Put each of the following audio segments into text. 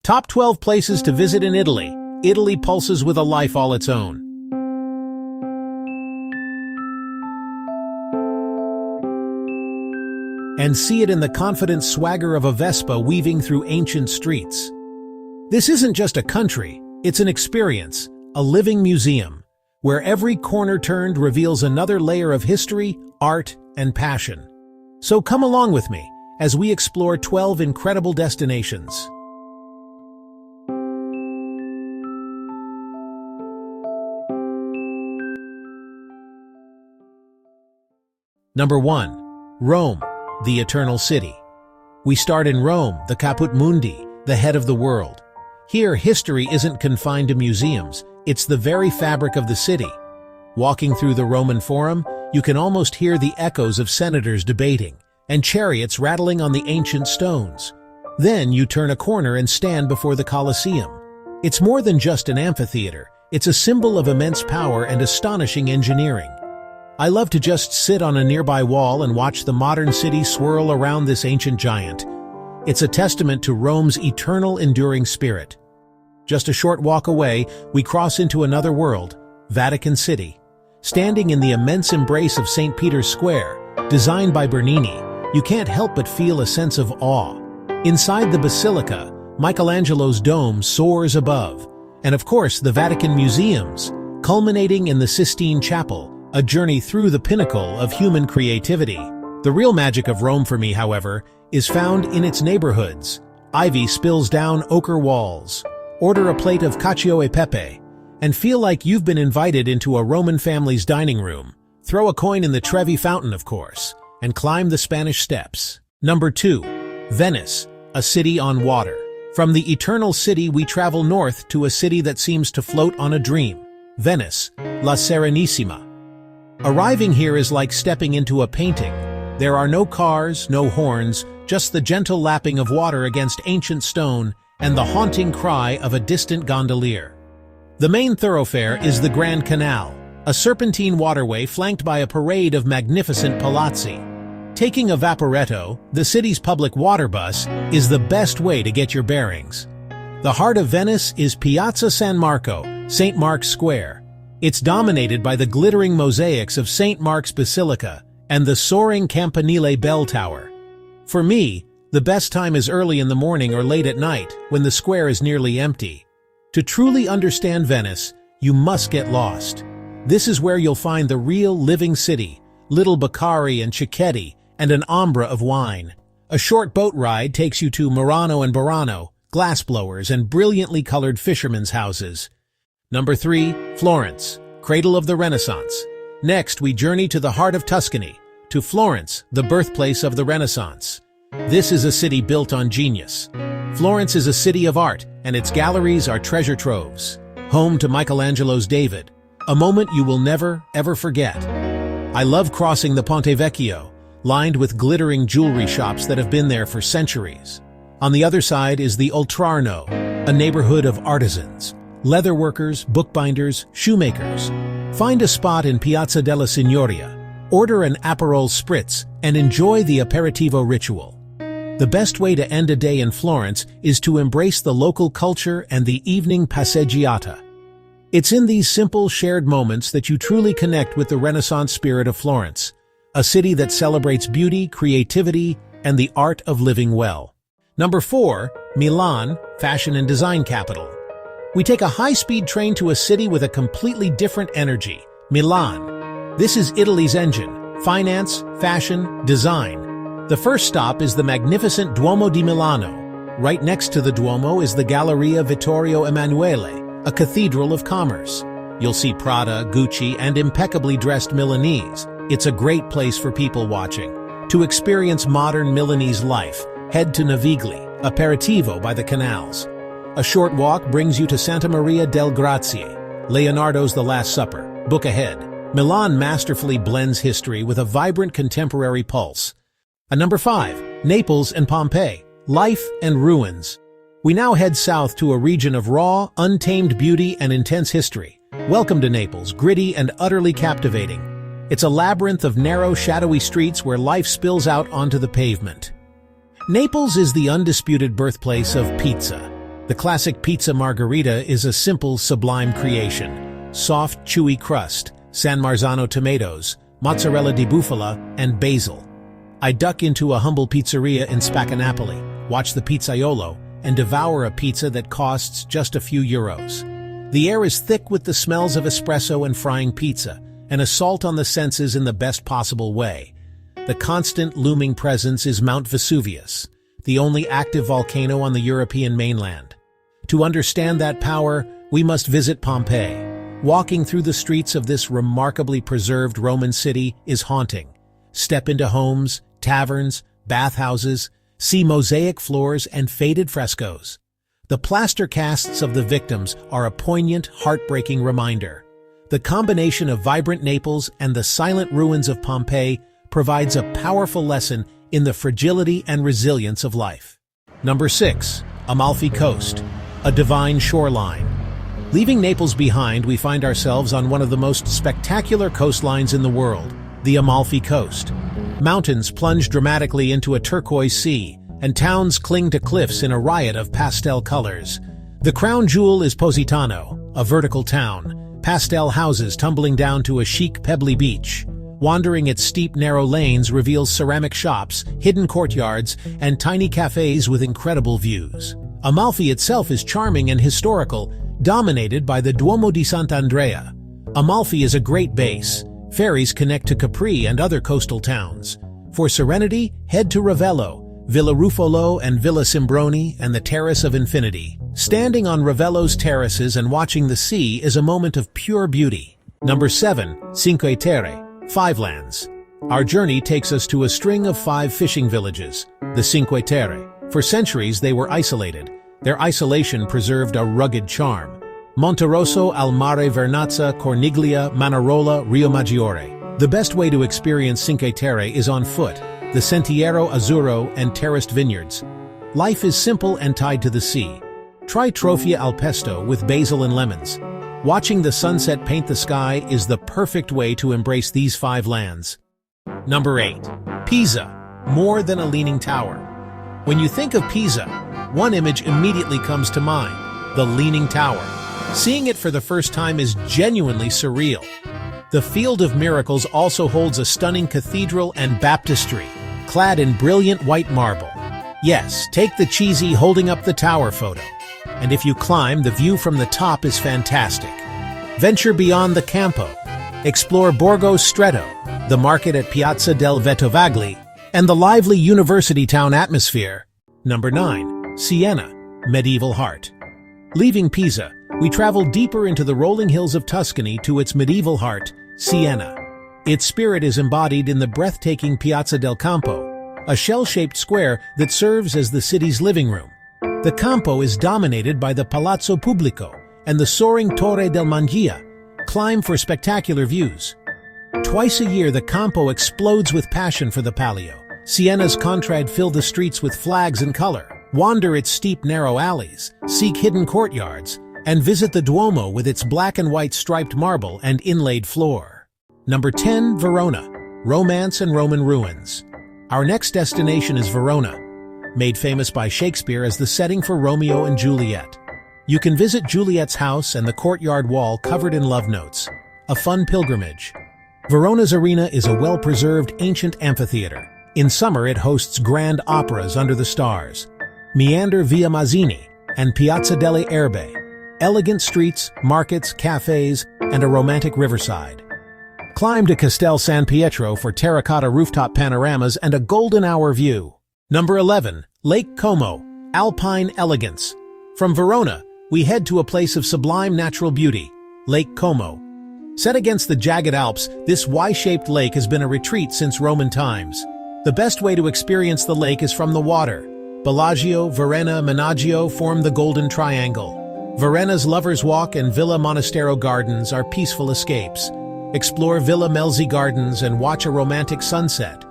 Top 12 places to visit in Italy. Italy pulses with a life all its own. And see it in the confident swagger of a Vespa weaving through ancient streets. This isn't just a country, it's an experience, a living museum, where every corner turned reveals another layer of history, art, and passion. So come along with me as we explore 12 incredible destinations. Number 1. Rome, the Eternal City. We start in Rome, the Caput Mundi, the head of the world. Here, history isn't confined to museums, it's the very fabric of the city. Walking through the Roman Forum, you can almost hear the echoes of senators debating, and chariots rattling on the ancient stones. Then you turn a corner and stand before the Colosseum. It's more than just an amphitheater, it's a symbol of immense power and astonishing engineering. I love to just sit on a nearby wall and watch the modern city swirl around this ancient giant. It's a testament to Rome's eternal enduring spirit. Just a short walk away, we cross into another world, Vatican City. Standing in the immense embrace of St. Peter's Square, designed by Bernini, you can't help but feel a sense of awe. Inside the Basilica, Michelangelo's dome soars above, and of course the Vatican museums, culminating in the Sistine Chapel, a journey through the pinnacle of human creativity. The real magic of Rome for me, however, is found in its neighborhoods. Ivy spills down ochre walls. Order a plate of cacio e pepe, and feel like you've been invited into a Roman family's dining room. Throw a coin in the Trevi fountain, of course, and climb the Spanish Steps. Number 2. Venice, a city on water. From the Eternal City we travel north to a city that seems to float on a dream. Venice, La Serenissima. Arriving here is like stepping into a painting. There are no cars, no horns, just the gentle lapping of water against ancient stone and the haunting cry of a distant gondolier. The main thoroughfare is the Grand Canal, a serpentine waterway flanked by a parade of magnificent palazzi. Taking a vaporetto, the city's public water bus, is the best way to get your bearings. The heart of Venice is Piazza San Marco, St. Mark's Square. It's dominated by the glittering mosaics of St. Mark's Basilica and the soaring Campanile bell tower. For me, the best time is early in the morning or late at night, when the square is nearly empty. To truly understand Venice, you must get lost. This is where you'll find the real living city, little Baccari and Cicchetti, and an ambra of wine. A short boat ride takes you to Murano and Burano, glassblowers and brilliantly colored fishermen's houses. Number 3. Florence, cradle of the Renaissance. Next, we journey to the heart of Tuscany, to Florence, the birthplace of the Renaissance. This is a city built on genius. Florence is a city of art, and its galleries are treasure troves. Home to Michelangelo's David, a moment you will never, ever forget. I love crossing the Ponte Vecchio, lined with glittering jewelry shops that have been there for centuries. On the other side is the Oltrarno, a neighborhood of artisans. Leatherworkers, bookbinders, shoemakers. Find a spot in Piazza della Signoria, order an Aperol Spritz, and enjoy the aperitivo ritual. The best way to end a day in Florence is to embrace the local culture and the evening passeggiata. It's in these simple, shared moments that you truly connect with the Renaissance spirit of Florence, a city that celebrates beauty, creativity, and the art of living well. Number 4. Milan, fashion and design capital. We take a high-speed train to a city with a completely different energy, Milan. This is Italy's engine, finance, fashion, design. The first stop is the magnificent Duomo di Milano. Right next to the Duomo is the Galleria Vittorio Emanuele, a cathedral of commerce. You'll see Prada, Gucci, and impeccably dressed Milanese. It's a great place for people watching. To experience modern Milanese life, head to Navigli, aperitivo by the canals. A short walk brings you to Santa Maria del Grazie, Leonardo's The Last Supper. Book ahead. Milan masterfully blends history with a vibrant contemporary pulse. Number 5. Naples and Pompeii, life and ruins. We now head south to a region of raw, untamed beauty and intense history. Welcome to Naples, gritty and utterly captivating. It's a labyrinth of narrow, shadowy streets where life spills out onto the pavement. Naples is the undisputed birthplace of pizza. The classic pizza margherita is a simple, sublime creation. Soft, chewy crust, San Marzano tomatoes, mozzarella di bufala, and basil. I duck into a humble pizzeria in Spaccanapoli, watch the pizzaiolo, and devour a pizza that costs just a few euros. The air is thick with the smells of espresso and frying pizza, an assault on the senses in the best possible way. The constant looming presence is Mount Vesuvius, the only active volcano on the European mainland. To understand that power, we must visit Pompeii. Walking through the streets of this remarkably preserved Roman city is haunting. Step into homes, taverns, bathhouses, see mosaic floors and faded frescoes. The plaster casts of the victims are a poignant, heartbreaking reminder. The combination of vibrant Naples and the silent ruins of Pompeii provides a powerful lesson in the fragility and resilience of life. Number 6. Amalfi Coast, a divine shoreline. Leaving Naples behind, we find ourselves on one of the most spectacular coastlines in the world, the Amalfi Coast. Mountains plunge dramatically into a turquoise sea, and towns cling to cliffs in a riot of pastel colors. The crown jewel is Positano, a vertical town, pastel houses tumbling down to a chic, pebbly beach. Wandering its steep, narrow lanes reveals ceramic shops, hidden courtyards, and tiny cafes with incredible views. Amalfi itself is charming and historical, dominated by the Duomo di Sant'Andrea. Amalfi is a great base. Ferries connect to Capri and other coastal towns. For serenity, head to Ravello, Villa Ruffolo and Villa Simbroni, and the Terrace of Infinity. Standing on Ravello's terraces and watching the sea is a moment of pure beauty. Number 7. Cinque Terre, 5 lands. Our journey takes us to a string of 5 fishing villages, the Cinque Terre. For centuries they were isolated. Their isolation preserved a rugged charm. Monterosso al Mare, Vernazza, Corniglia, Manarola, Rio Maggiore. The best way to experience Cinque Terre is on foot, the Sentiero Azzurro and terraced vineyards. Life is simple and tied to the sea. Try Trofia al Pesto with basil and lemons. Watching the sunset paint the sky is the perfect way to embrace these 5 lands. Number 8. Pisa, more than a leaning tower. When you think of Pisa, one image immediately comes to mind, the Leaning Tower. Seeing it for the first time is genuinely surreal. The Field of Miracles also holds a stunning cathedral and baptistry, clad in brilliant white marble. Yes, take the cheesy holding up the tower photo. And if you climb, the view from the top is fantastic. Venture beyond the Campo. Explore Borgo Stretto, the market at Piazza del Vettovagli, and the lively university town atmosphere. Number 9. Siena, medieval heart. Leaving Pisa, we travel deeper into the rolling hills of Tuscany to its medieval heart, Siena. Its spirit is embodied in the breathtaking Piazza del Campo, a shell-shaped square that serves as the city's living room. The Campo is dominated by the Palazzo Pubblico and the soaring Torre del Mangia. Climb for spectacular views. Twice a year, the Campo explodes with passion for the Palio. Siena's contrade fill the streets with flags and color. Wander its steep, narrow alleys, seek hidden courtyards, and visit the Duomo with its black and white striped marble and inlaid floor. Number 10. Verona, romance and Roman ruins. Our next destination is Verona, made famous by Shakespeare as the setting for Romeo and Juliet. You can visit Juliet's house and the courtyard wall covered in love notes. A fun pilgrimage. Verona's arena is a well-preserved ancient amphitheater. In summer, it hosts grand operas under the stars. Meander via Mazzini and Piazza delle Erbe. Elegant streets, markets, cafes, and a romantic riverside. Climb to Castel San Pietro for terracotta rooftop panoramas and a golden hour view. Number 11. Lake Como, alpine elegance. From Verona, we head to a place of sublime natural beauty, Lake Como. Set against the jagged Alps, this Y-shaped lake has been a retreat since Roman times. The best way to experience the lake is from the water. Bellagio, Varenna, Menaggio form the Golden Triangle. Varenna's Lover's Walk and Villa Monastero Gardens are peaceful escapes. Explore Villa Melzi Gardens and watch a romantic sunset.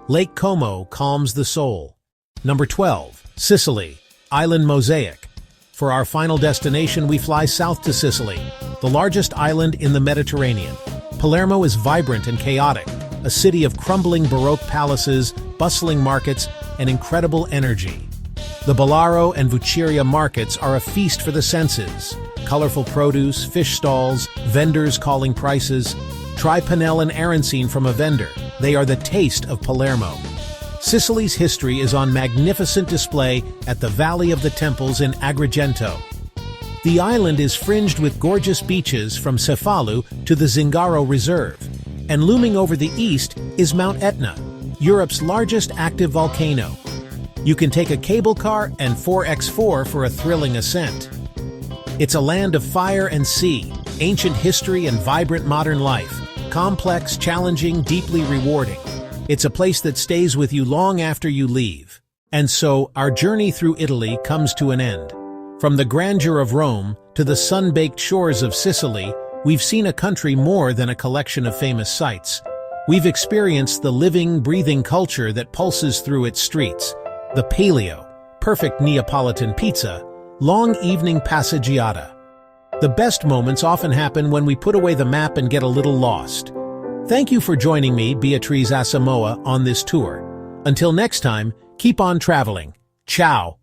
Lake Como calms the soul. Number 12. Sicily, island mosaic. For our final destination, we fly south to Sicily, the largest island in the Mediterranean. Palermo is vibrant and chaotic, a city of crumbling Baroque palaces, bustling markets, and incredible energy. The Bolaro and Vucceria markets are a feast for the senses. Colorful produce, fish stalls, vendors calling prices. Try pennelle and arancine from a vendor. They are the taste of Palermo. Sicily's history is on magnificent display at the Valley of the Temples in Agrigento. The island is fringed with gorgeous beaches from Cefalu to the Zingaro Reserve. And looming over the east is Mount Etna, Europe's largest active volcano. You can take a cable car and 4x4 for a thrilling ascent. It's a land of fire and sea, ancient history and vibrant modern life, complex, challenging, deeply rewarding. It's a place that stays with you long after you leave. And so, our journey through Italy comes to an end. From the grandeur of Rome to the sun-baked shores of Sicily, we've seen a country more than a collection of famous sights. We've experienced the living, breathing culture that pulses through its streets. The paleo, perfect Neapolitan pizza, long evening passeggiata. The best moments often happen when we put away the map and get a little lost. Thank you for joining me, Beatriz Asamoah, on this tour. Until next time, keep on traveling. Ciao.